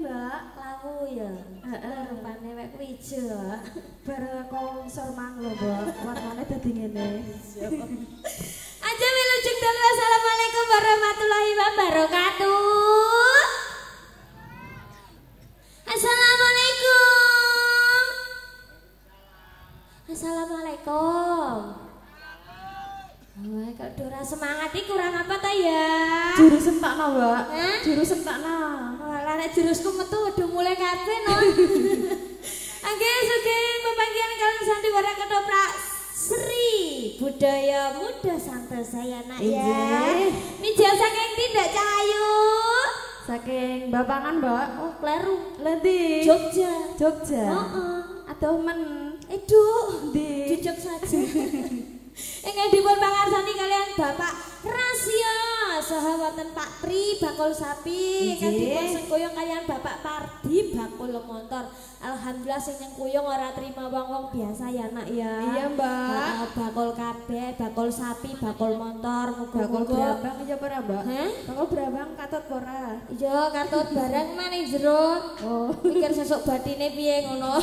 Mbak? Lawu ya. Rupane wek kuwi ijo. Bareng konsor mang lho, Mbak. Warnane dadi ngene. Aja wilujeng dalu. Assalamualaikum warahmatullahi wabarakatuh. Assalamualaikum. Assalamualaikum. Wah, kok dora semangat iki kurang apa ta ya? Juru sentakna, Mbak. Hah? Juru sentakna. Walah nek jurusku metu udah mulai kabeh no. Angge sugeng pepanggihan kalian sandiwara ketoprak Sri Budaya Muda Santosa ya nak ya. Mija saking tindak Cahayu. Saking Bapangan, Mbak. Oh, kleru. Lendi. Jogja. Jogja. Heeh. Aduh men. Eduk. Di. Jujur saja. Ingin dipun pangarsani kalian Bapak Rasya saha wonten Pak Pri bakul sapi ingkang dipun sengkuyung kalian Bapak Pardi bakul motor. Alhamdulillah sing nyengkuyung ora trima wong-wong biasa ya nak ya. Iya, Mbak. Bakul kabeh, bakul sapi, bakul motor, Bakul muga-muga. berabang iya ora, Mbak? Hah? Bakul berabang katut ora? Iya, katut barang mana jero. Oh, Pikir sesuk batine piye ngono.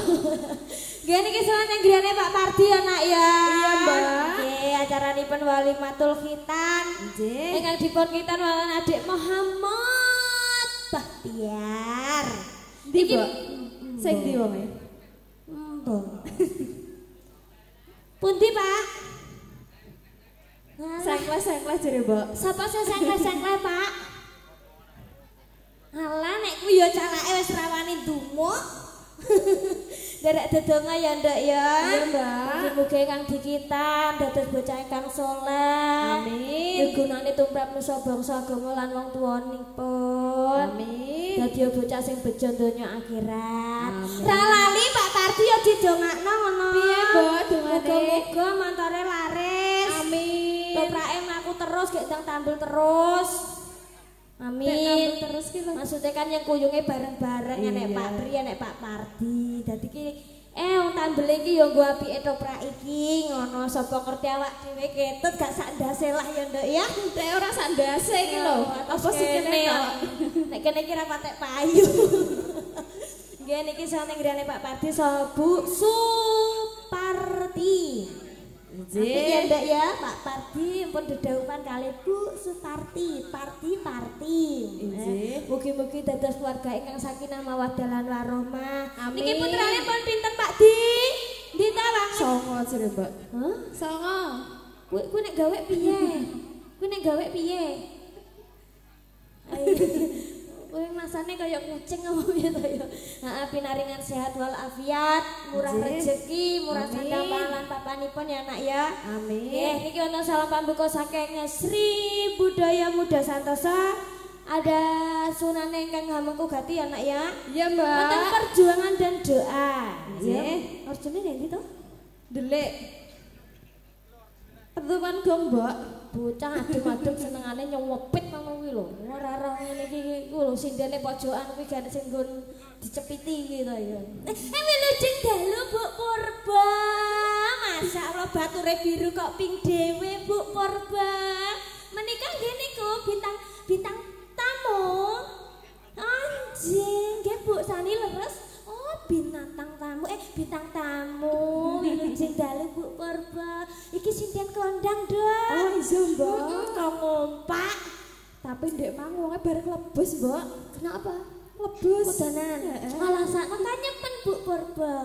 Nggih niki salah nyenggirane Pak Pardi ya nak ya. Iya, Mbak. Nggih, acaranipun Walimatul Khitan. nggih. Ingkang dipun khitan wonten Adik Muhammad Bahtiar. Ndi, Mbak? Sing ndi wonge? Mbong. Pundi, Pak? Sengkles jere, Mbak. Sapa sing sengkle-sengkle, Pak? Alah nek kuwi ya calake wis rawani ndumuk. Derek dedonga ya ndak ya. Iya, Mbak. Mugi-mugi kang dikitan dados bocah ingkang saleh. Amin. Gunane tumrap nusa bangsa agama lan wong tuwanipun. Amin. Dadi bocah sing bejo donya akhirat. Amin. Ra lali Pak Pardi ya didongakno ngono. Piye, Mbak, dongane? Muga-muga montore laris. Amin. Toprake mlaku terus gek ndang tambel terus. Amin. Terus ki lho. Maksudnya kan yang kuyunge bareng-bareng Iya. enek Pak Pri, enek Pak Pardi. Dadi ki wong tambele iki ya nggo apike toprak iki ngono. Sapa ngerti awak dhewe ketut gak sak ndase lah ya nduk ya. Nek ora sak ndase iki lho. Apa sih kene kok? Nek kene iki ra patek payu. Nggih niki saking ngrene Pak Pardi saha Bu Suparti. Iya ndak ya Pak Pardi pun dedaupan kali Bu Suparti, Parti. Mugi-mugi dados keluarga ingkang sakinah mawaddah lan warahmah. Amin. Niki putrane pun pinten Pak Di? Ndi ta Bang? Songo jere, Mbak. Hah? Songo. Kuwi nek gawe piye? Kuwi nek gawe piye? Kowe masane kaya kucing apa piye to ya? Heeh, pinaringan sehat wal afiat, murah rezeki, murah sandang pangan papanipun ya nak ya. Amin. Nggih, niki wonten salam pambuka saking Sri Budaya Muda Santosa. Ada sunane ingkang hamengku gati ya nak ya. Iya, Mbak. Wonten perjuangan dan doa. Nggih. Orjone ndi to? Delik. Pertemuan gong, Mbak. Bocah adem-adem senengane nyewepit ngono kuwi lho. Ora ngene iki ku lho sindene pojokan kuwi gak sing nggon dicepiti gitu ya. Wilujeng dalu Bu Purba. Masyaallah bature biru kok pink dhewe Bu Purba. Menika nggih niku bintang tamu. Anjing, nggih Bu sani leres. Oh, bintang tamu. Wilujeng dalu Bu Purba. Iki sinten kondang, Dok. Oh, iya, Mbak. Ngompak. Tapi ndek mang wonge bareng lebus, Mbak. Kenapa? Lebus. Kudanan. Malah sakno kan nyepen Bu Purba.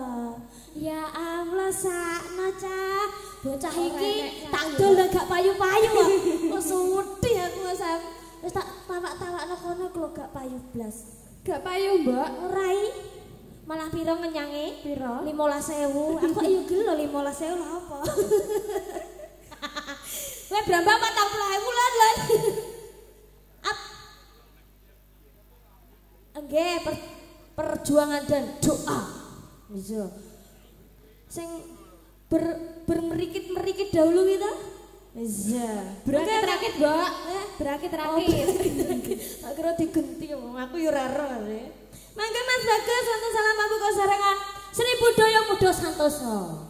Ya Allah sakno cah. Bocah iki tak dol gak payu-payu kok. Wes wedi aku wis tak tawak-tawakno kono kok gak payu blas. Gak payu, Mbak. Ora i. Malah piro ngenyange? Piro? 15.000. Aku yo gelo 15.000 lha apa? Kowe brambang 40.000 lan. Up. Nggih, perjuangan dan doa. Iya. Sing bermerikit-merikit dahulu kita. Iya. Berakit-rakit, Mbak. Berakit-rakit. Tak kira digenti aku yo ora ero. Mangga Mas Bagus wonten salam pambuka sarengan Sri Budaya Muda Santosa.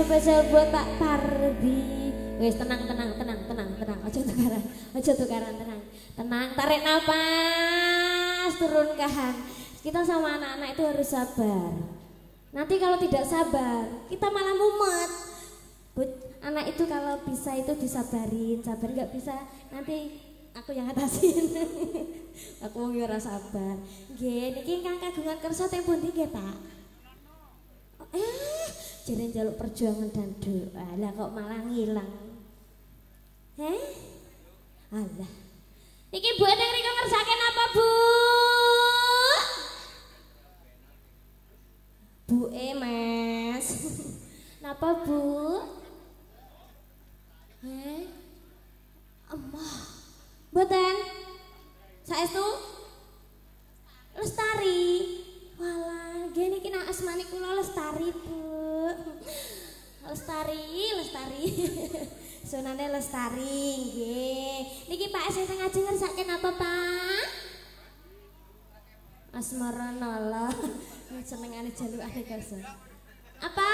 spesial buat Pak Pardi. Wes tenang. Aja tukaran tenang. Tenang, tarik nafas, turunkan. Kita sama anak-anak itu harus sabar. Nanti kalau tidak sabar, kita malah mumet. Anak itu kalau bisa itu disabarin, sabar nggak bisa nanti aku yang ngatasin. Aku mau ora sabar. Nggih, niki ingkang kagungan kersa teng pundi nggih, Pak? Jare njaluk perjuangan dan doa. Lah kok malah ngilang. Alah. Niki Bu Eneng rika ngersaken apa, Bu? Bu Mas. Napa, Bu? Emah. Mboten. Saestu Lestari. Walah, nggih niki nak asmane kula Lestari, Bu. Lestari. Sunane Lestari, nggih. Niki Pak sing ngaji ngersake napa, Pak? Asmarana lah. Senengane jalukane kersa. Apa?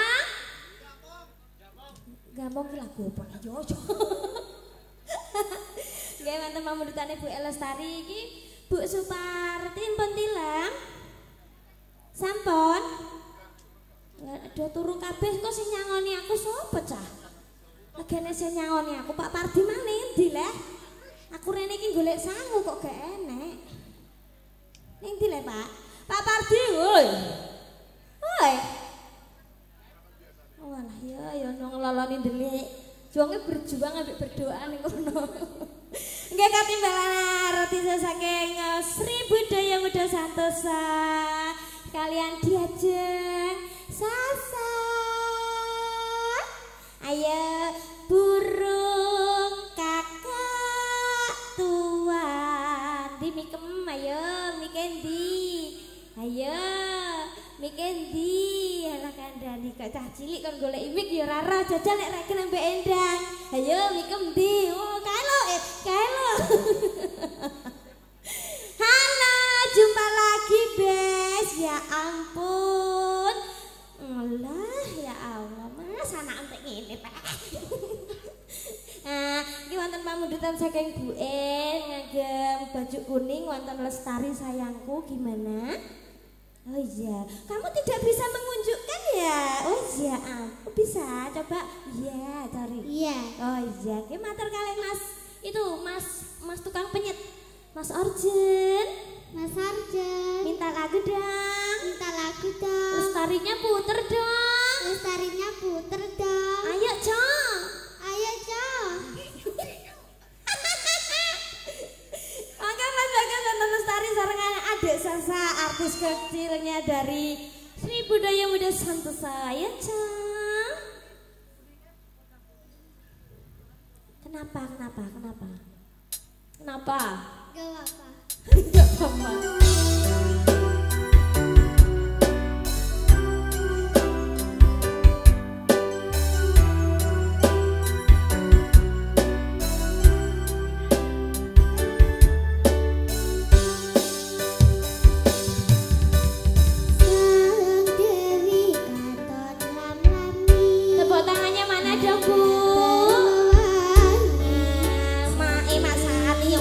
Gampang ki lagu apa yo. Nggih wonten pamundhutane Bu Lestari iki Bu Suparti pun tilang. Sampun. Aduh turu kabeh kok sing nyangoni aku sapa cah? Legene sing nyangoni aku Pak Pardi mang endi leh? Aku rene iki golek sangu kok gak enek. Ning ndi le, Pak? Pak Pardi, woi. Woi. Walah ya nang ngeloloni ndelik. Juange berjuang ambek berdoa ning kono. Nggih katimbalan roti saking Sri Budaya Muda Santosa kalian Diajeng Sasa. Ayo burung kakak tuan di mikem ayo mikendi. Ayo mikendi ala kandhani kok cah cilik kon golek imik ya ora jajal nek rek nang Mbak Endang. Ayo mikem ndi? Oh, kaelo. Halo, jumpa lagi, Bes. Ya ampun. Allah, ya Allah, Mas anak entek ngene, Pak. Nah, iki wonten pamundhutan saking Bu En ngagem baju kuning wonten Lestari sayangku gimana? Oh iya, kamu tidak bisa mengunjukkan ya? Oh iya, aku bisa, coba. Iya, cari. Iya. Oh iya, oke matur kalian Mas. Itu Mas tukang penyet. Mas Arjen. Minta lagu dong. Lestarinya puter dong. Ayo, Cong. Maka Mas Bagas dan Lestari sarengan adik Sasa artis kecilnya dari Sri Budaya Muda Santosa. Ya, Cong. Kenapa? Gak apa-apa. Tepuk tangannya mana dong, Bu? Mas Sati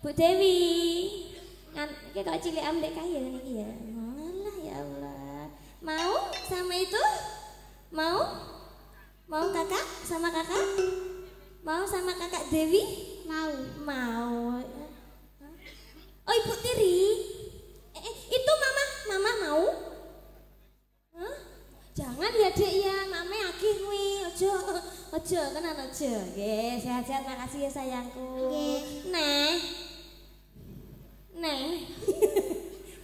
Bu Dewi. Iki kok cilik ambek kaya niki ya. Alah ya Allah. Mau sama itu? Mau? Mau kakak sama kakak? Mau sama kakak Dewi? Mau. Mau. Oh Ibu Tiri. Itu mama mau? Hah? Jangan ya Dek ya, mame akeh kuwi. Ojo tenan ojo. Nggih, sehat-sehat makasih ya sayangku. Nggih. Neng.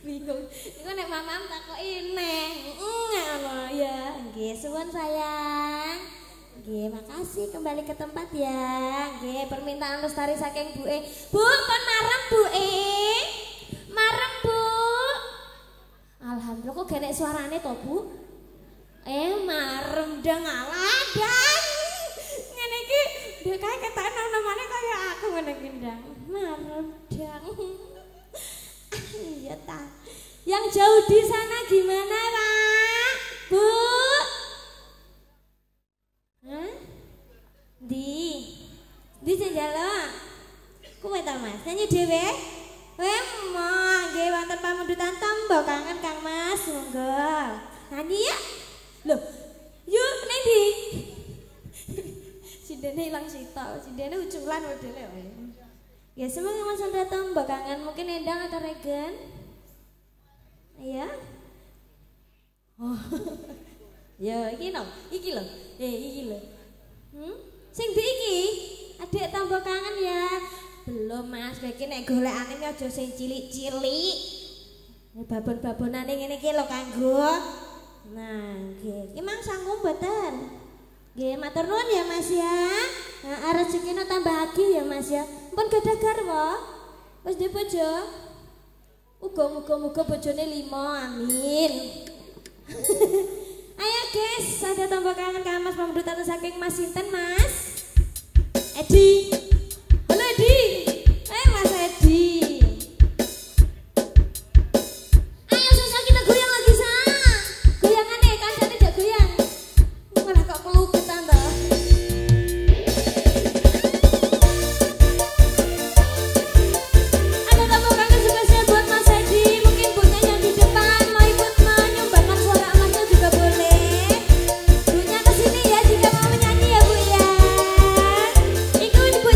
Bingung. Iku nek mamam takoki neng. Ngono ya. Nggih, suwun sayang. Nggih, makasih kembali ke tempat ya. Nggih, permintaan lestari saking Bu E. Bu, pun marem Bu E. Marem Bu. Alhamdulillah kok genek suarane to Bu? Marem dang aladan. Ngene iki dhek kae ketak namane kaya aku ngene iki ndang. Marem dang. Iya ta. Yang jauh di sana gimana, Pak? Bu? Hah? Di jenjalo. Kuwe ta Mas? Nyanyi dhewe? Wemong, nggih wonten pamundutan tombo kangen Kang Mas, monggo. Nyanyi ya? Loh, yuk ning ndi? Sindene ilang sitok, sindene uculan modele wae. Ya semoga Mas Andra tombo kangen, mungkin Endang atau Regen. Iya. Oh. Ya iki no, iki lho. Iki lho. Sing ndi iki? Adik tombo kangen ya. Belum Mas, iki nek golekane aja sing cilik-cilik. Babon-babonane ngene iki lho kanggo. Nah, nggih. Iki mang sanggup mboten? Nggih, matur nuwun ya Mas ya. Nah, rezekine tambah lagi ya Mas ya. Mpun gadah garwa. Wis ndek bojo. Muga-muga bojone 5, amin. Ayo guys, ada tombol kangen Kang Mas pamdutan saking Mas sinten Mas? Edi. Halo Edi. Mas Edi. Ayo susah kita goyang lagi sa. Goyangannya kancane jak goyang. Malah kok peluketan toh. Ada tombol kangen spesial buat Mas Edi. Mungkin bunya yang di depan mau ikut menyumbangkan suara emasnya juga boleh. Bunya kesini ya jika mau menyanyi ya Bu ya. Ikut Bu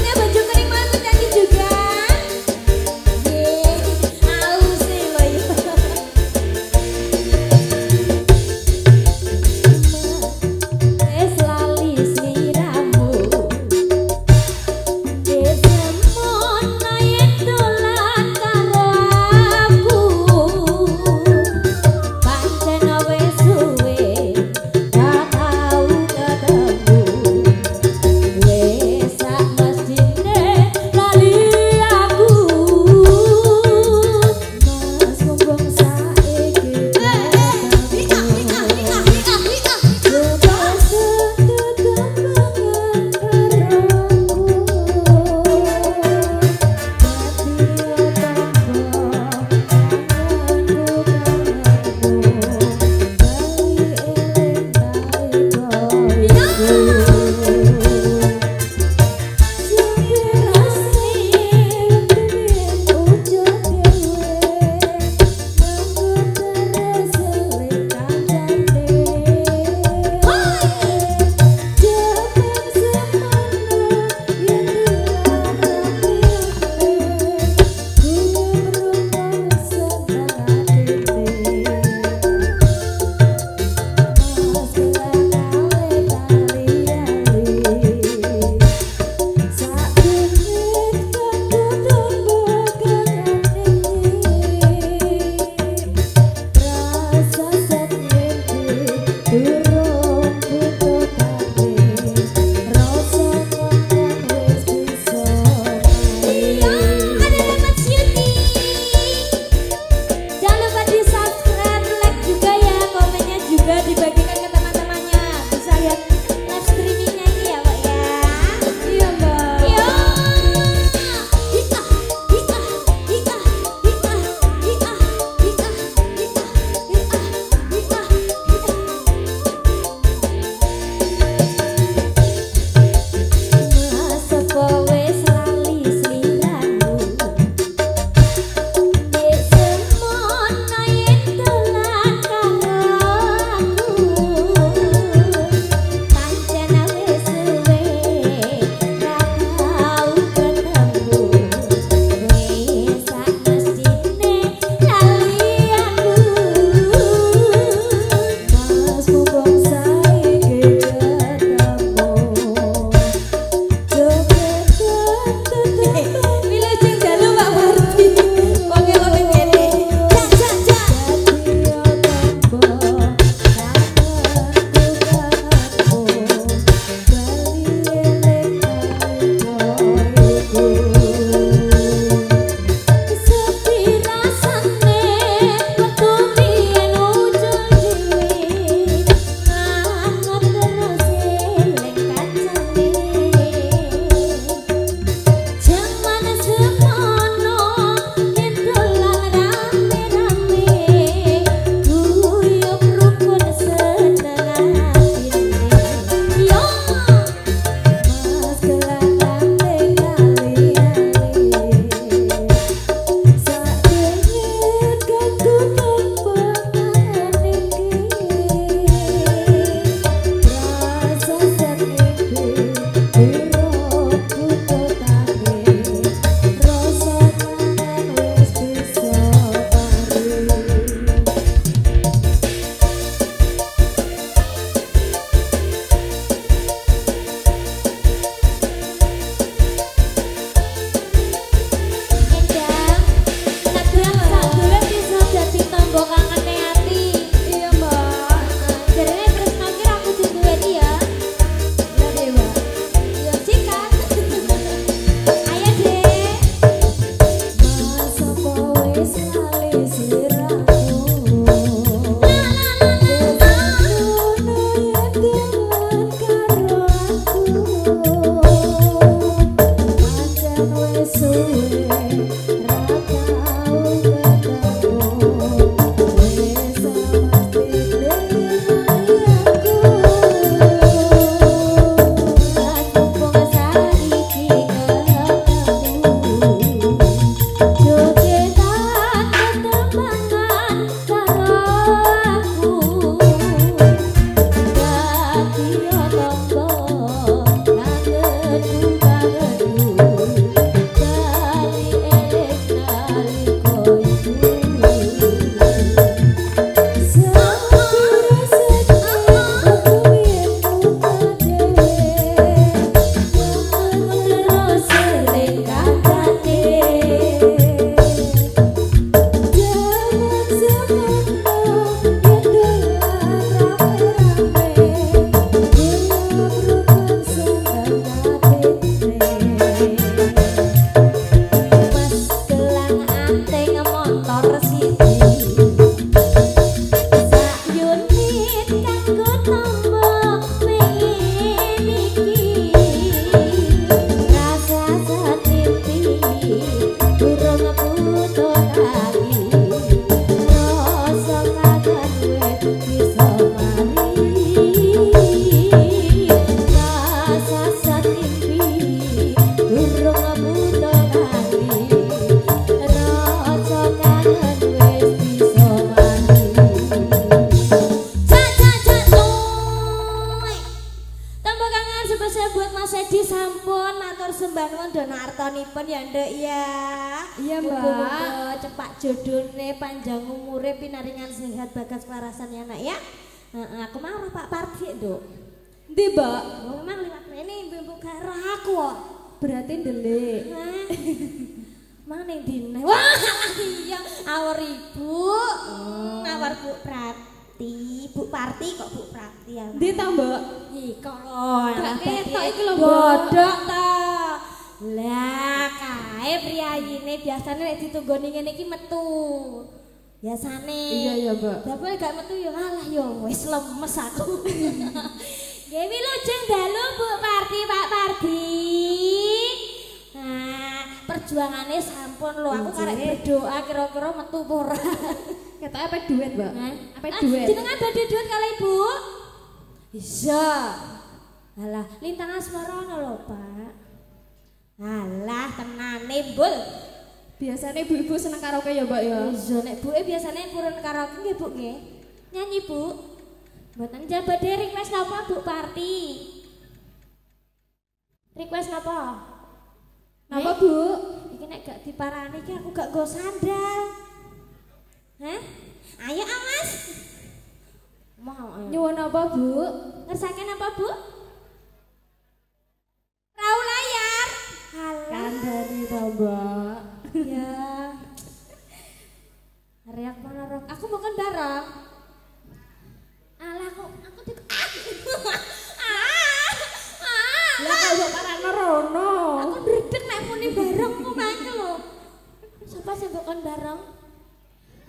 Jodohnya panjang umurnya pinaringan sehat bagas warasan ya nak ya. Aku mau Pak Parti dok. Ndi mbak? Oh, memang lewat ini ibu karo aku kok. Berarti ndelik. Mana yang dine? Wah iya awar ibu. Awar Bu Prati. Bu Parti kok Bu Prati ya. Ndi ta mbak? Iko. Gak ketok iki lho bodok ta. Lah kae priyayine biasane nek ditunggoni ngene iki metu. Biasane. Iya Mbak. Dapur gak metu ya alah ya wis lemes aku. Nggih wilujeng dalu Bu Parti Pak Parti. Nah, perjuangane sampun lho aku karek berdoa kira-kira metu apa ora. Ketok apa duit, Mbak? Apa duit? Jenengan badhe duit kali Ibu? Bisa. Alah, lintang asmara ngono lho, Pak. Alah tenane Bul. Biasanya ibu-ibu seneng karaoke ya Mbak ya? Iya nek buke biasanya purun karaoke nggih Bu nggih. Nyanyi Bu. Mboten jabade request napa Bu Parti? Request napa? Napa Bu? Iki nek gak diparani iki aku gak nggo sandal. Hah? Ayo Mas. Mau ayo. Nyuwun apa Bu? Ngersake napa Bu? Rau layar. Kandhani ta Mbak. Ya. Reak mana rok? Aku mau kan bareng. Alah aku di Lah kok mbok parane rono. Aku ndredeg nek muni bareng kok mangke lho. Sapa sing mbok kon bareng?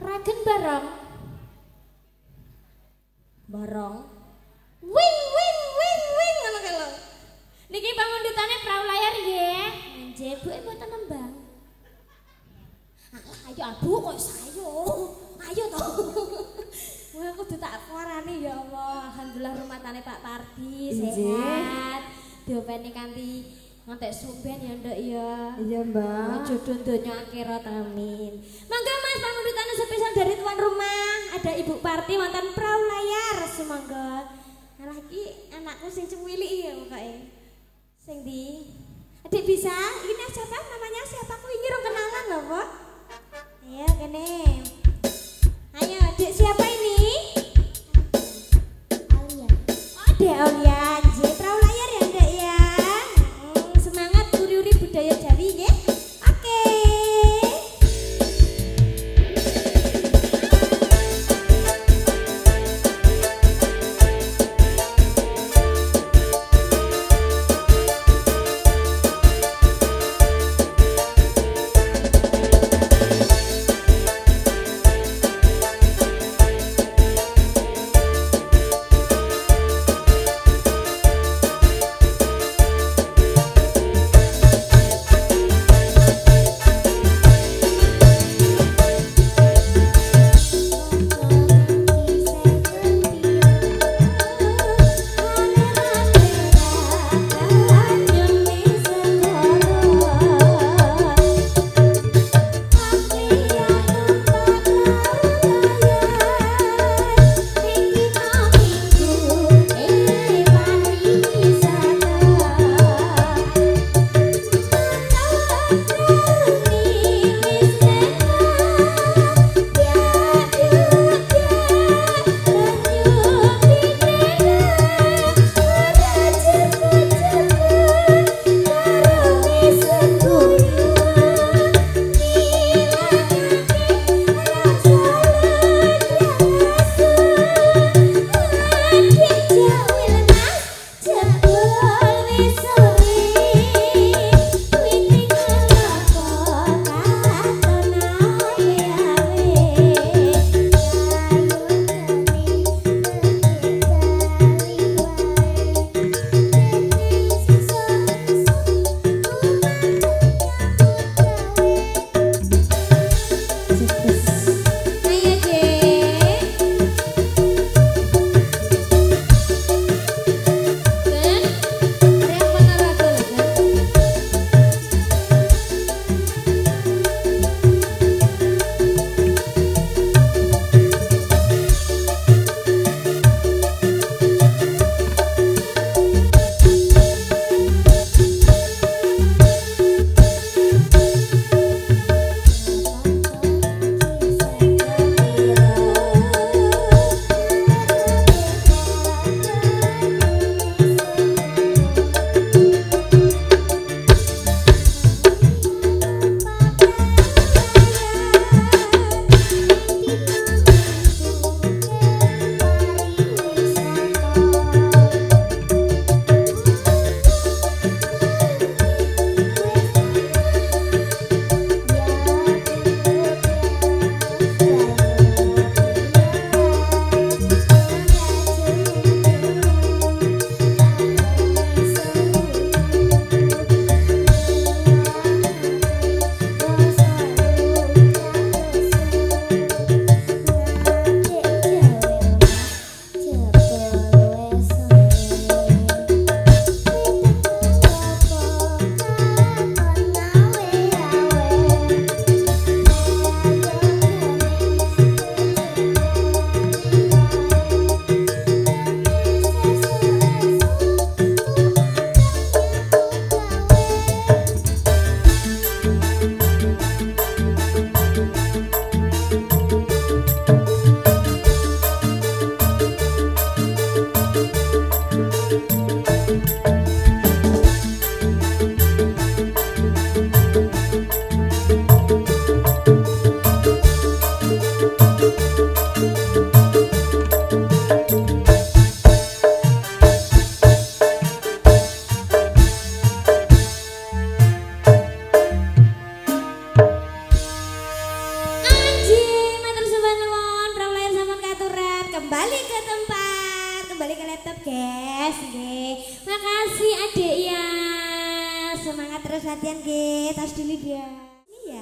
Ragen bareng. Bareng. Wing ngono kae lho. Niki pangundutane prau layar nggih. Nggih, Bu mboten nembang. Ayo Abu kok sayo. Ayo to. Wah aku tak warani ya Allah. Alhamdulillah rumah tane Pak Parti sehat. Diopeni kanthi ngantek sumben ya Nduk ya. Iya Mbak. Jodoh donya akhirat amin. Mangga Mas pangundutane spesial dari tuan rumah. Ada Ibu Parti wonten prau layar. Semangga. Alah iki anakku sing cemwilik ya pokoke. Sing ndi? Adik bisa? Ini siapa? Namanya siapa? Aku ingin orang kenalan loh, Pak. Ayo, kene. Ayo, adik siapa ini? Aulia. Oh, adik Aulia. J, perahu layar ya, Dek ya. Semangat uri-uri budaya Jawi, ya. Oke. kembali ke tempat, kembali ke laptop guys. Makasih adik ya. Semangat terus latihan guys. Tas dulu dia. Ini ya.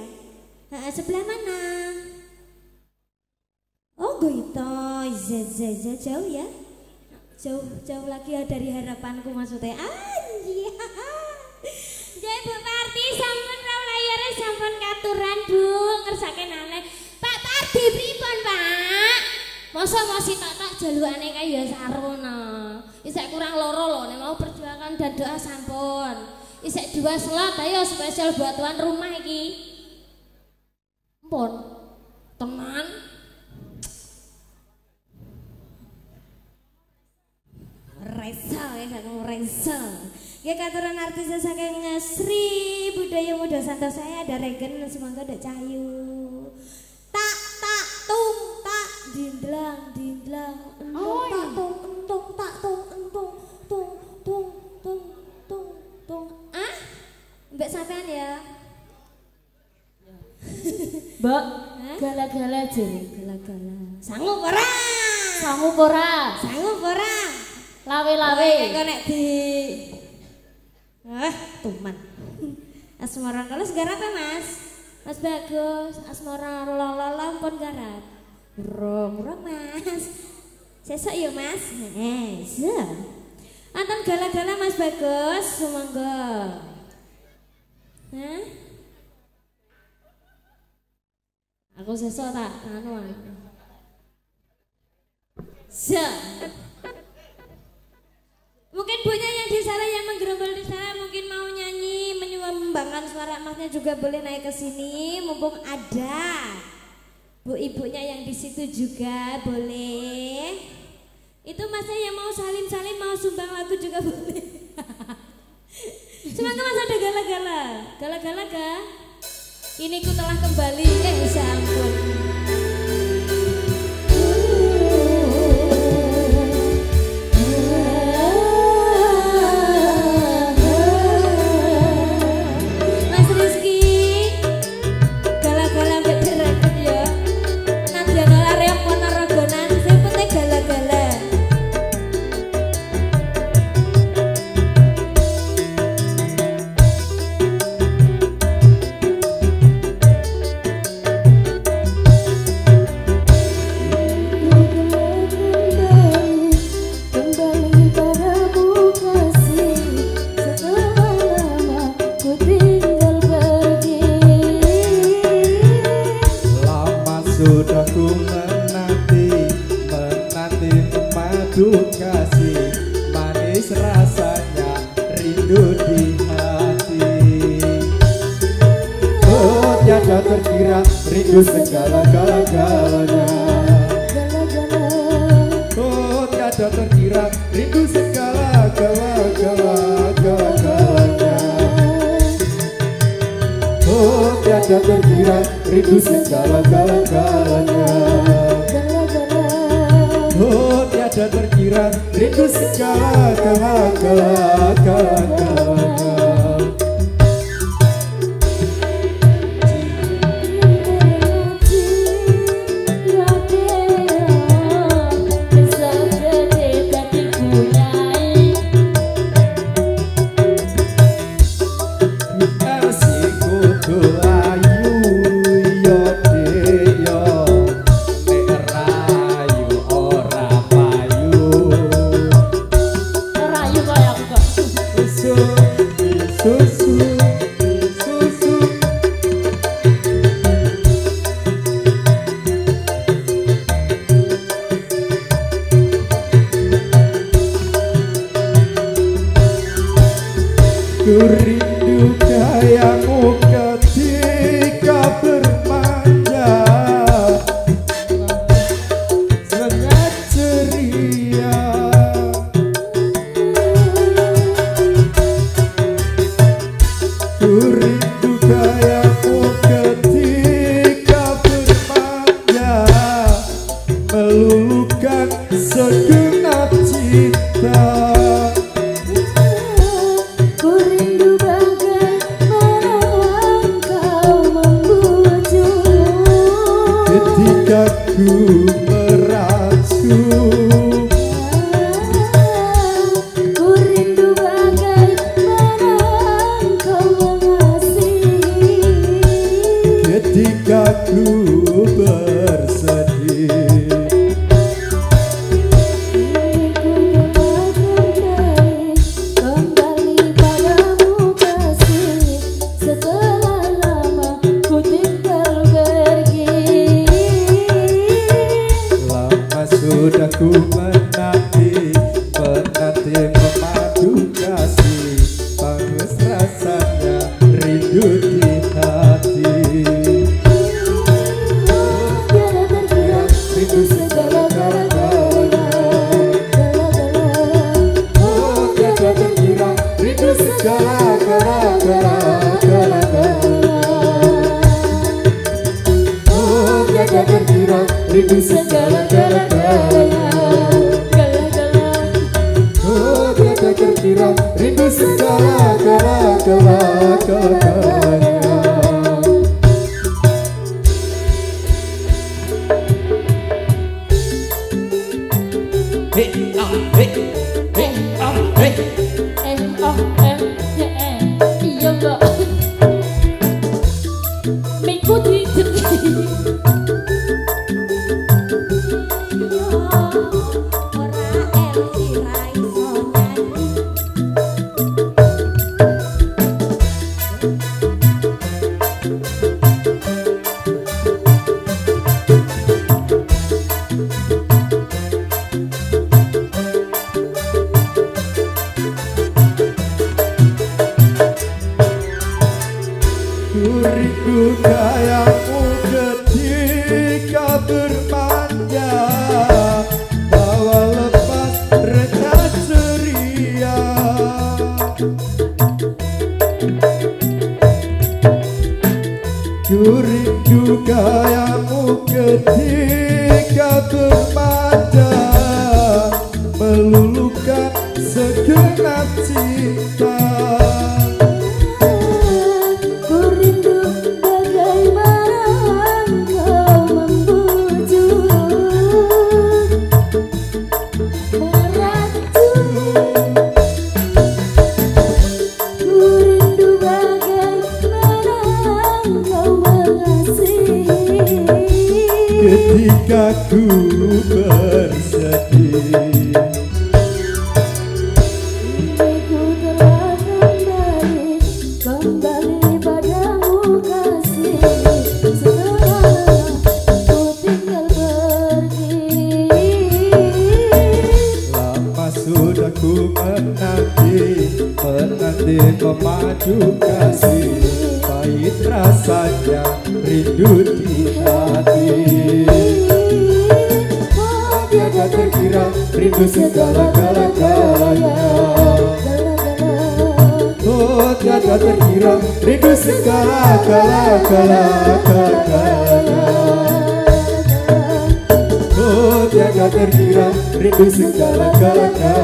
Sebelah mana? Oh gitu. Jauh ya. Jauh lagi ya dari harapanku maksudnya. Anjir. Jadi Bu Parti sampun raw layare sampun katuran Bu ngersake naleh. Pak Parti pripun Pak? Masa masih tak jalukane kae ya sarwana. Isek kurang loro lho nek mau perjuangan dan doa sampun. Isek 2 slot ayo spesial buat tuan rumah iki. Ampun. Teman. Resa ya kamu Resa. Ya katuran artis saking Sri Budaya Muda Santosa saya ada Regen semoga ada Cahayu. Tak tung tak dindlang entung tak tung entung tak tung entung tung. Ah? Mbak sampean ya? Mbak, gala-gala aja. Gala-gala. Sanggup ora? Sanggup ora? Sanggup ora? Lawe-lawe. Kok nek di tuman. Asmara kalau garap ya Mas? Mas bagus, asmara lololong pun garap. Murah Mas. Sesok ya Mas. Anton gala-gala Mas bagus, semangga. Aku sesok tak anu. Mungkin punya yang di sana yang menggerombol di sana mungkin mau nyanyi menyumbangkan suara emasnya juga boleh naik ke sini mumpung ada bu ibunya yang di situ juga boleh. Itu masnya yang mau salim mau sumbang lagu juga boleh. Semoga mas ada gala-gala kah? Ini ku telah kembali ya ampun. Sudah ku menanti madu kasih manis rasanya rindu di hati. Oh tiada terkira rindu segala-galanya. Oh tiada terkira rindu segala-galanya. Oh tiada terkira rindu segala-galanya. Oh tiada terkira rindu segala-galanya. Ku rindu kayamu ketika bermanja, sangat ceria. Ku rindu kayamu ketika bermanja, meluluhkan segenap cinta. Ku merasuk Ku rindu bagaimana kau mengasihi ketika ku bersedih. Kembali padamu kasih, setelah lama ku tinggal pergi. Lama sudah ku menanti memadu kasih, panas rasanya rindu di hati. Tiada terkira rindu segala-galanya. Oh, tiada terkira rindu segala-galanya. Oh, tiada terkira rindu segala-galanya. Oh, tiada terkira rindu segala-galanya. Hey, hey, hey, hey. Iya mbak, mengikuti Ku rindu gayamu ketika bermanja, bawa lepas renyah ceria. Ku rindu gayamu ketika bermanja, meluluhkan segenap cinta. ku rindu bagaimana kau membujuk meracun. Ku rindu bagaimana kau mengasihi Ketika ku bersedih. Ku telah kembali padamu kasih, setelah ku tinggal pergi. Lama sudah ku menanti memadu kasih, pahit rasanya rindu di hati. Oh, tiada Terkira rindu segala-galanya. Oh, tiada terkira rindu segala-galanya. Oh, tiada terkira rindu segala-galanya.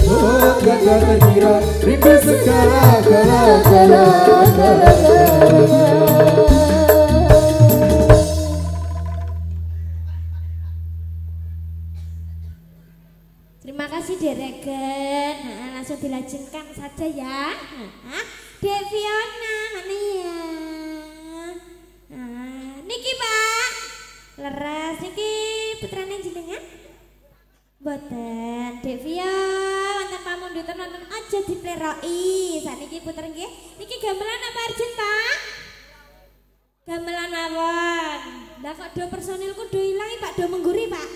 Oh, tiada terkira rindu segala-galanya. Terima kasih Deregen. Langsung dilanjutkan saja ya. Dek Fiona mana ya? Niki Pak. Leres niki putrane jenengan? Boten. Dek Fiona wonten pamundhutan wonten aja dipleroki. Saniki puter nggih. Niki gamelan apa arjen Pak? Gamelan mawon. Lah kok do personilku do ilang Pak, do mengguri Pak.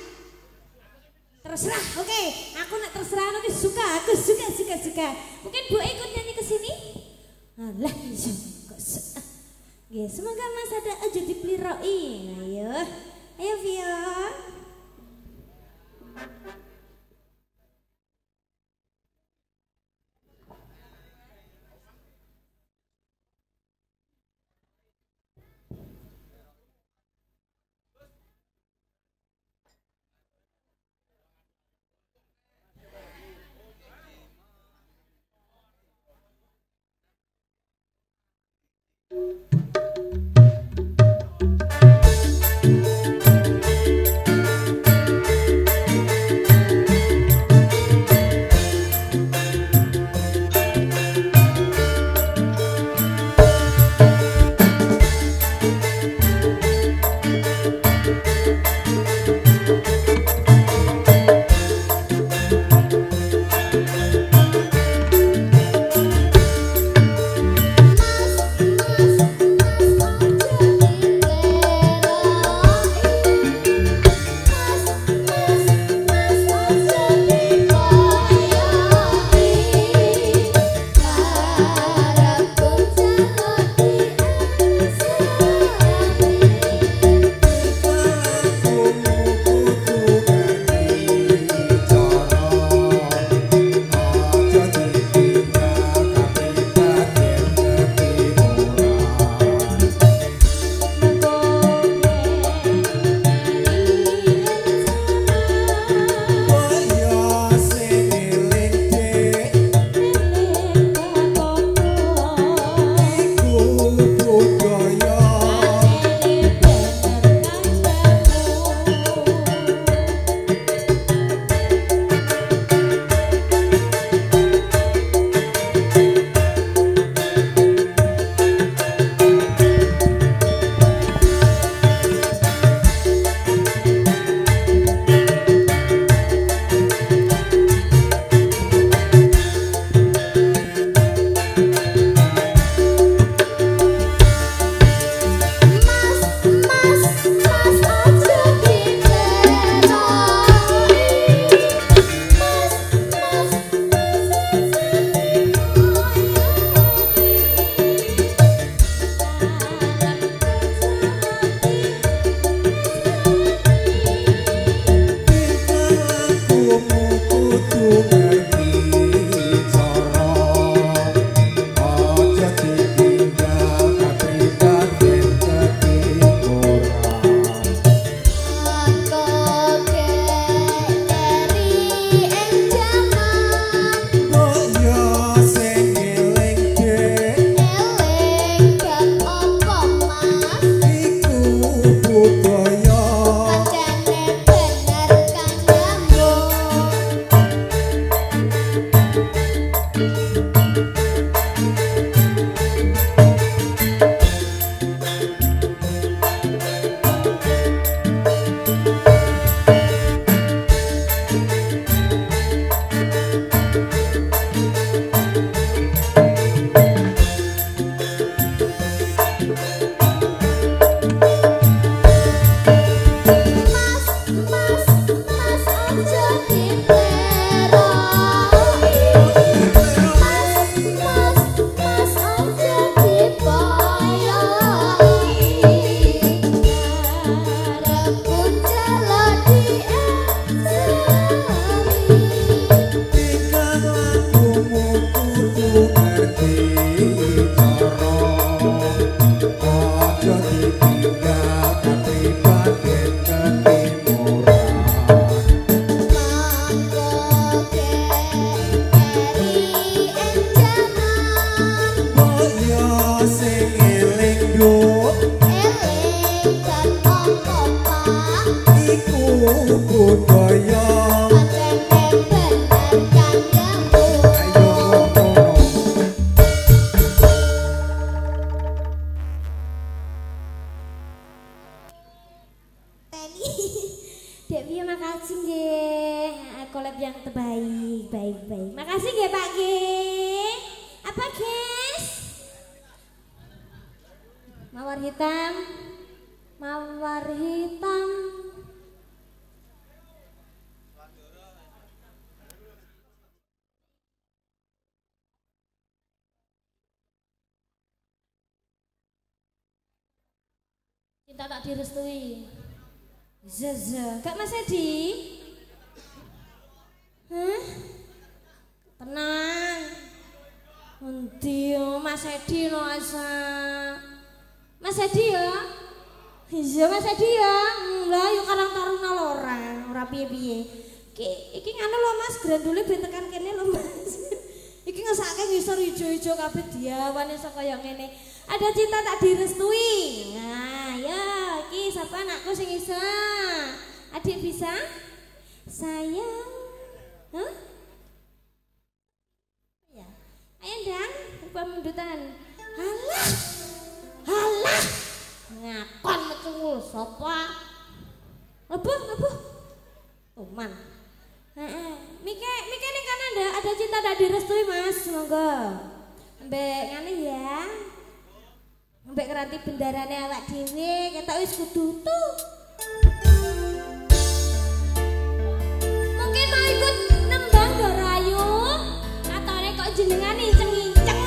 Terserah, oke. Aku nak terserah nanti suka, aku suka. Mungkin Bu ikut nyanyi ke sini? Alah, iya kok. Semoga Mas ada aja dipeliroi. Ayo Vio. jemput boyong. Pancen bener kandamu. Ayo ngono. Teni. Dek Pia makasih nggih. Collab yang terbaik, baik-baik. Makasih nggih Pak nggih. Apa guys? Mawar hitam. Mawar hitam. Cinta tak direstui. Zaza, Kak Mas Edi? Hah? Tenang. Endi Mas Edi no asa. Mas Edi ya? Iya Mas Edi ya. Lah yo Karang Taruna ora piye-piye. Iki nganu lho Mas, grandule ben tekan kene lho Mas. Iki ngesake ngisor ijo-ijo kabeh diawane saka yang ngene. Ada cinta tak direstui. Nah, ya, iki sapa anakku sing iso? Adik bisa? Sayang. Hah? Ya. Ayo Ndang, upah mundutan. Halah. Halah. Ngakon metu sapa? Apa? Tuman. Heeh. Mike ning kanan ada cinta tak direstui Mas, monggo. Mbek ngene ya. Mbek keranti bendarane awak dhewe ketok wis kudu tuh. Mungkin mau ikut nembang do Rayu. Katone kok jenengan inceng-inceng.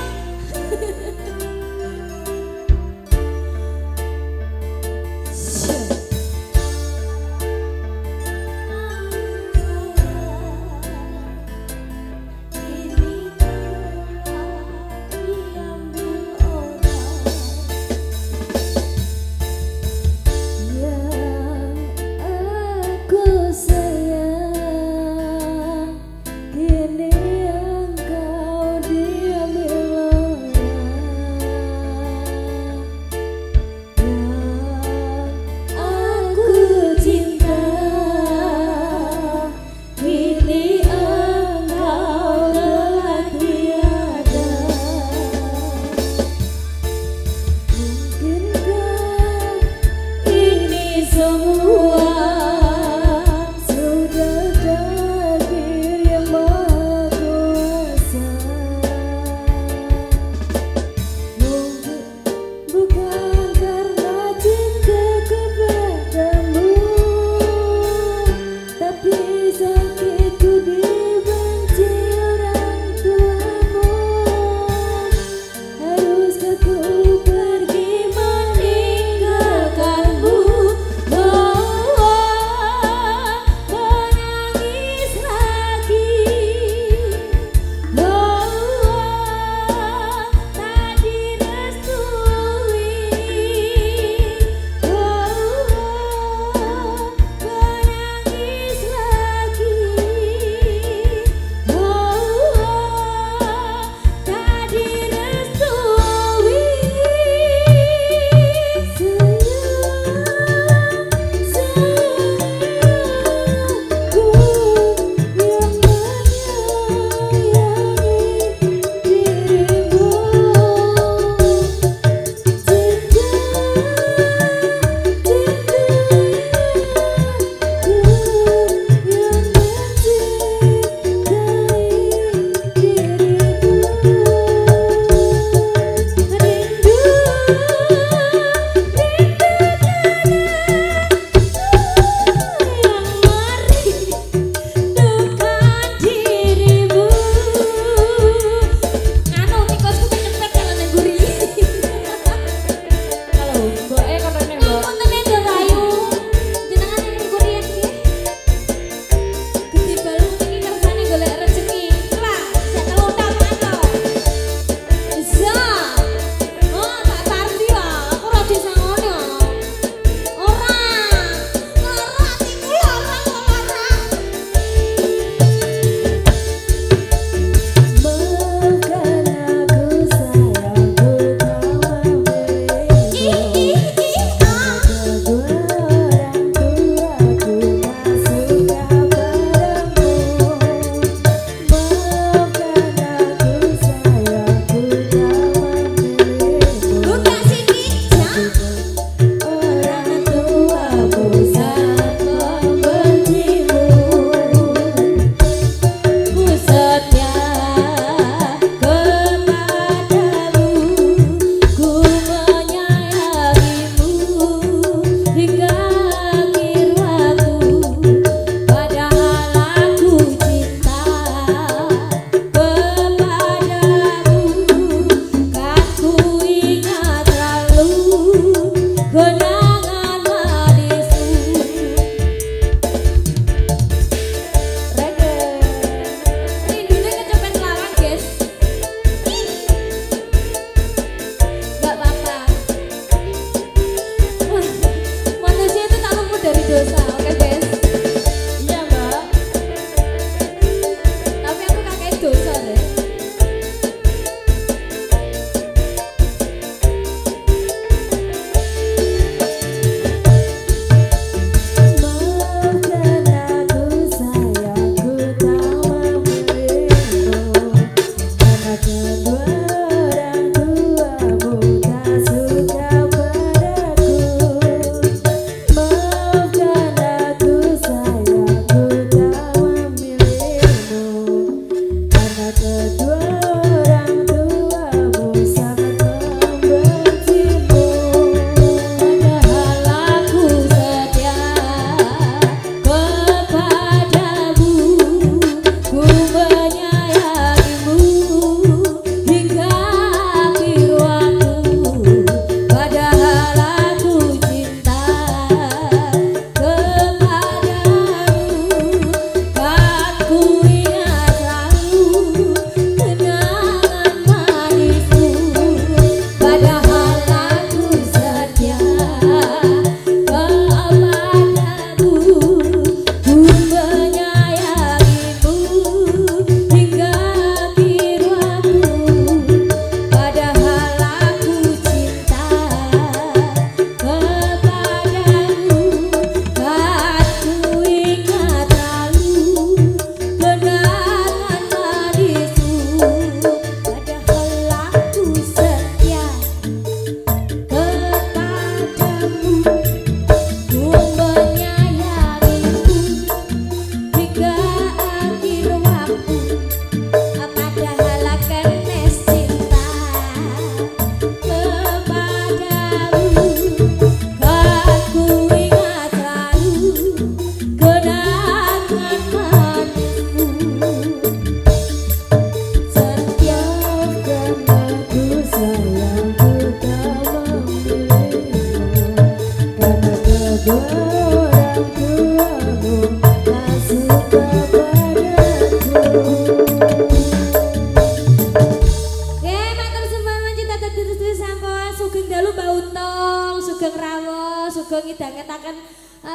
Sayang, kini engkau di kenangan manisku. Reggae rindunya kecepet lawan guys. Gak apa-apa. Wah, manusia itu tak luput dari dosa. Oke guys. Iya mbak. Tapi aku kakek dosa deh.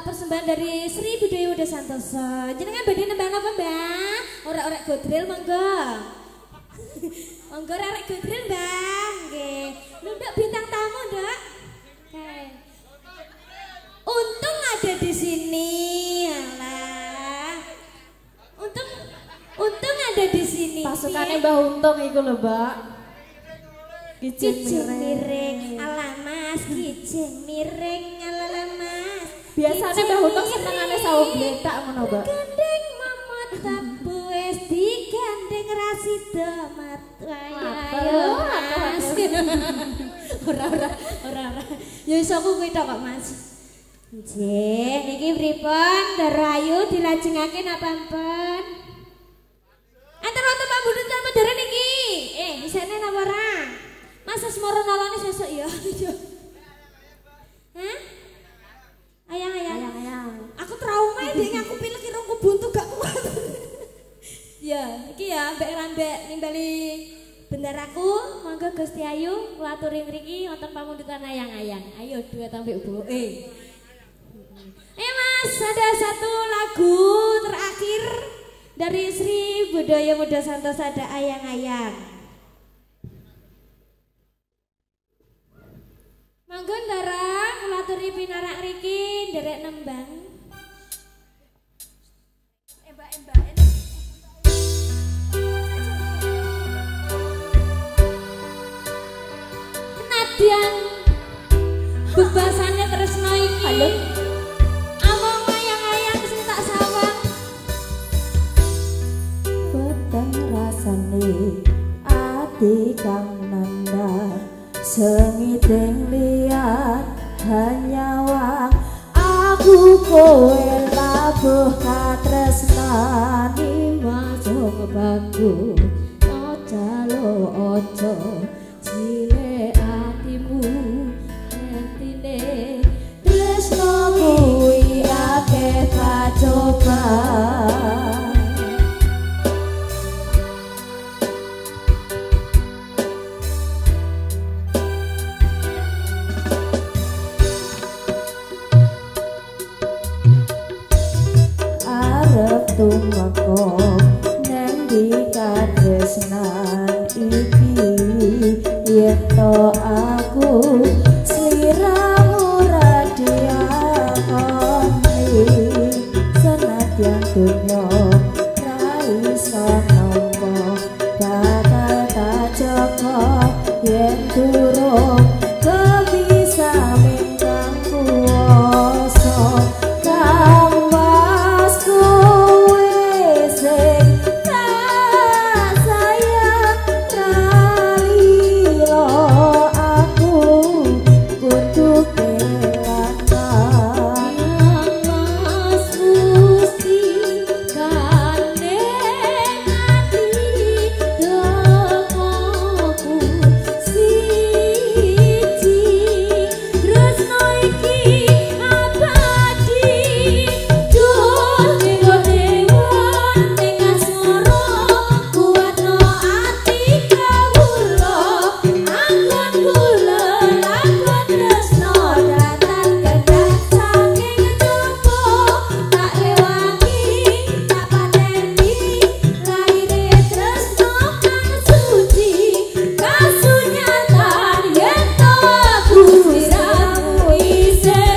Persembahan dari Sri Budaya Muda Santoso. Jenengan badhe nembang apa, Mbak? Ora-ora godril monggo. Monggo arek godril, Mbak. Nggih. Lho, Nduk bintang tamu, Nduk. Untung ada di sini. Alah. Untung ada di sini. Pasukannya Mbah Untung iku lho, Mbak. Kijing miring. Alah Mas, kijing miring. Alah Mas. Biasanya Mbah Untung senengane sawo bletak ngono, Mbak. Gandeng mamot tabu wis digandeng rasida mat ayo. Ora. Ya iso aku kuwi tok kok, Mas. Nggih, niki pripun Darayu dilajengake napa ampun? Antar wonten Pak Budut sama Dara niki. Isene napa ora? Masa semoro nolone sesuk ya. Hah? Ayang. Aku trauma ya dek aku pilih kirungku buntu gak kuat. Ya, iki ya mbek nimbali bendaraku, monggo Gusti Ayu ngaturi mriki wonten pamundutan ayang-ayang. Ayo duet ambek Bu. Ayo Mas, ada satu lagu terakhir dari Sri Budaya Muda Santoso, ada ayang-ayang. Monggo Ndara kulaturi pinarak riki nderek nembang. Embak-embaken. Nadyan bebasane tresno iki. Halo. Among ayang-ayang sing tak sawang. Peteng rasane ati kang nanda sengiting liat hanya wang aku kowe labuh katresnani masuk bangku ojo cilik atimu ngene tresno kuwi akeh pacoba arep tumeko nang di katresnan iki yen to aku sliramu ra diakoni senadyan dunya ra iso nampa bakal tak joko yen durung kebisa mingkang kuwasa kawas kowe sing tak sayang ralilo aku kudu kelangan mas Gusti kandheng ati dokoku siji tresno iki abadi duh dewa-dewan ning asmara kuatno ati kawula anggon kula lakon tresno datang kedah saking coba tak lewangi tak pateni laire tresno kang suci kasunyatan yen to aku siramu isih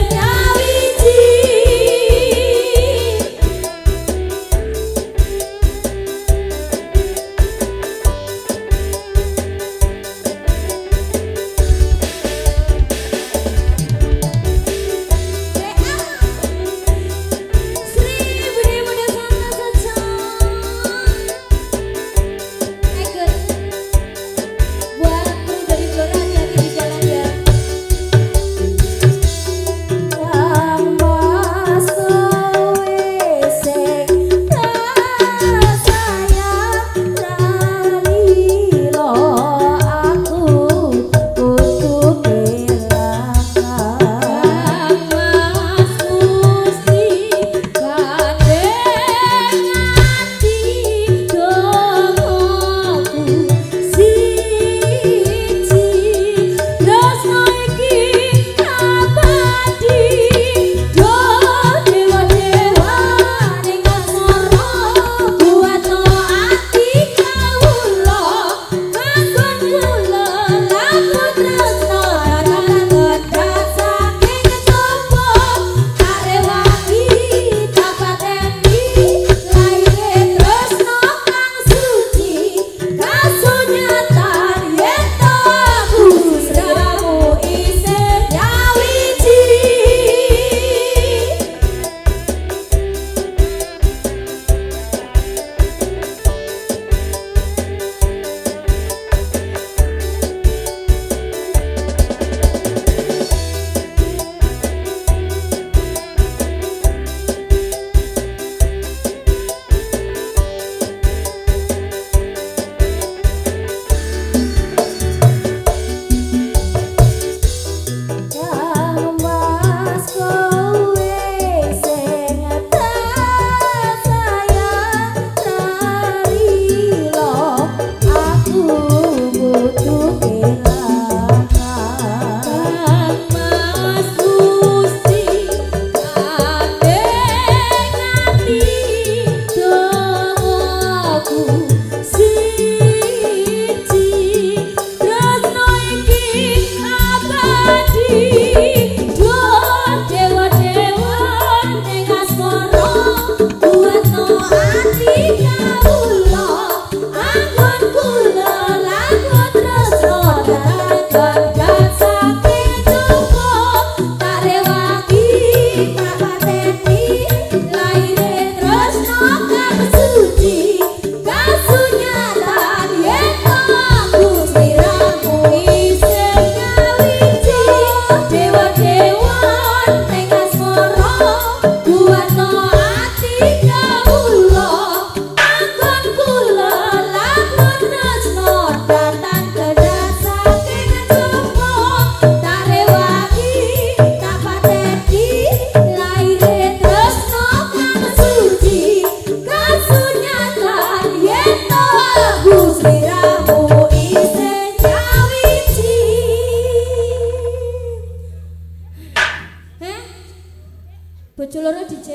Bojo loro DJ.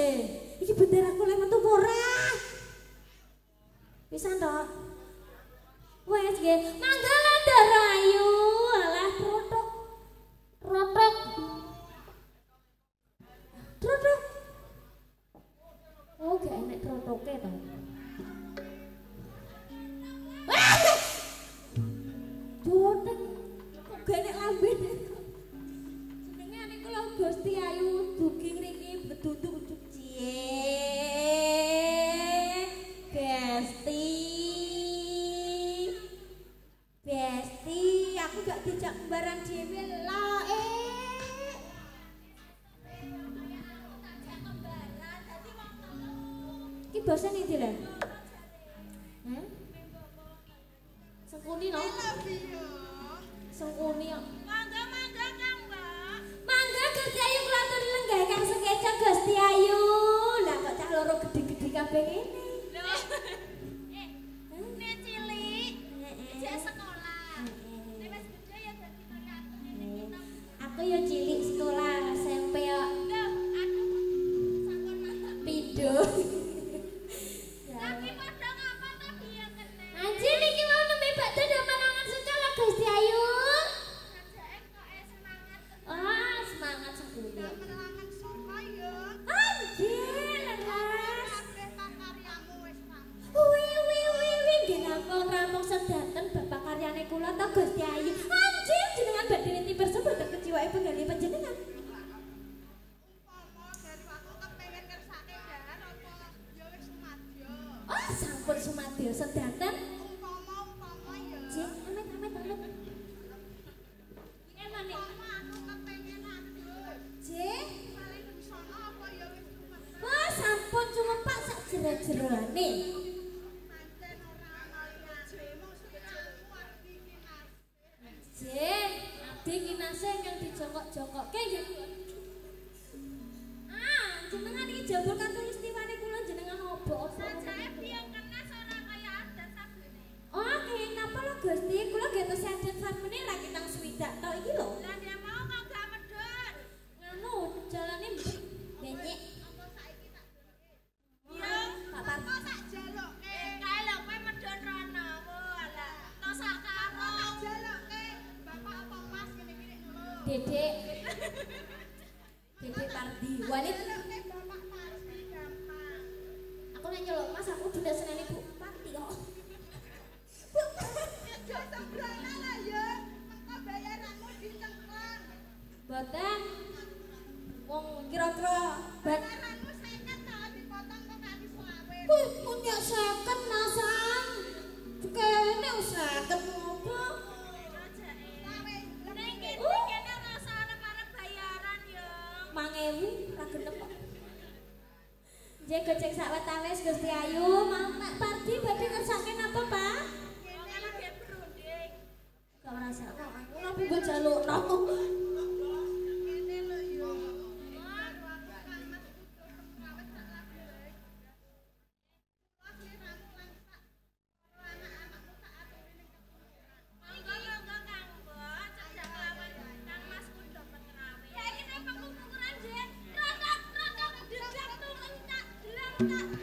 Iki bener aku lek metu ora. Pisan tok. Wes nggih, mangga Ndarayu. Alah protok. Protok. Protok. Oh, gak enek protoke to. Jotek. Kok gak enek lambene. Jenenge niku lho Gusti Ayu dugi ngriki beduduk cie. Besti. Besti, aku gak dijak kembaran dhewe lah Iki bosen iki lho. Sengkuni no. Sengkuni kok. Mangga Kang, Mbak. Mangga Gusti Ayu kula aturi lenggah Kang Sekeca Gusti Ayu. Lah kok cah loro gede-gede kabeh ngene. Lho. Nek cilik, jek sekolah. Nek wis gede ya dadi kaya aku ngene. Aku ya cilik sekolah SMP yo. Lho, aku sampun mantap pidho. Lagi padha ngapa ta biyen kene? Anjir iki mau nembe bakdo mangan secel lah Gusti Ayu. Sajake kok semangat. Ah, semangat sepuluh. Mangan sopo yo. Anjir, leres. Kabeh karyamu wis rampung. Wi, rampung sedanten bapak karyane kula ta Gusti Ayu. Anjir, jenengan badhe niti persebut keciwake penggali panjenengan. Umpama dari aku kepengin kersake dalan apa ya wis sumadyo. Oh, sampun sumadyo sedanten. Umpama ya. Jek, amit. Ini manik. Aku kepengin adus. Jek, paling sono apa ya wis sumadyo. Wah, sampun cuma Pak sak jero-jerone. Jek, abdi kinase yang dijongkok-jongkokke nggih. Jenengan iki jabul katulistiwane kula jenengan opo-opo. Sajake biyen kenas ora kaya adat sabene. Oh, kaya napa lho Gusti? Kula nggih tes adat sabene ra kitang swidak tok iki lho. Lah dia mau kok gak medhot. Nganu, jalane benyek. Apa saiki tak jaloke? Iya, Pak Kok tak jaloke? Kae lho kowe medhot rono. Walah, tos sak karo tak jaloke. Bapak apa Mas kene-kene lho. Dedek. Dedek Pardi. Walid Bapak Pardi gampang. Aku nek nyeluk Mas aku tidak seneni Bu Parti kok. Ya sembrana lah ya. Mengko bayaranmu dicengklang. Boten. Wong kira-kira bayaranmu 50 ta dipotong kok kali 20. Wih, kok nyak 50 Nasan. Kene 50 ngopo? Ning kene rasa arep bayaran ya. 5.000 ra gelem kok. Nggih gojek sak wetawis Gusti Ayu, mau Pak Pardi badhe ngersake napa, Pak? Kene lagi berunding. Kok rasa kok aku napa mbok jalukno. Kene lho yo. Nah.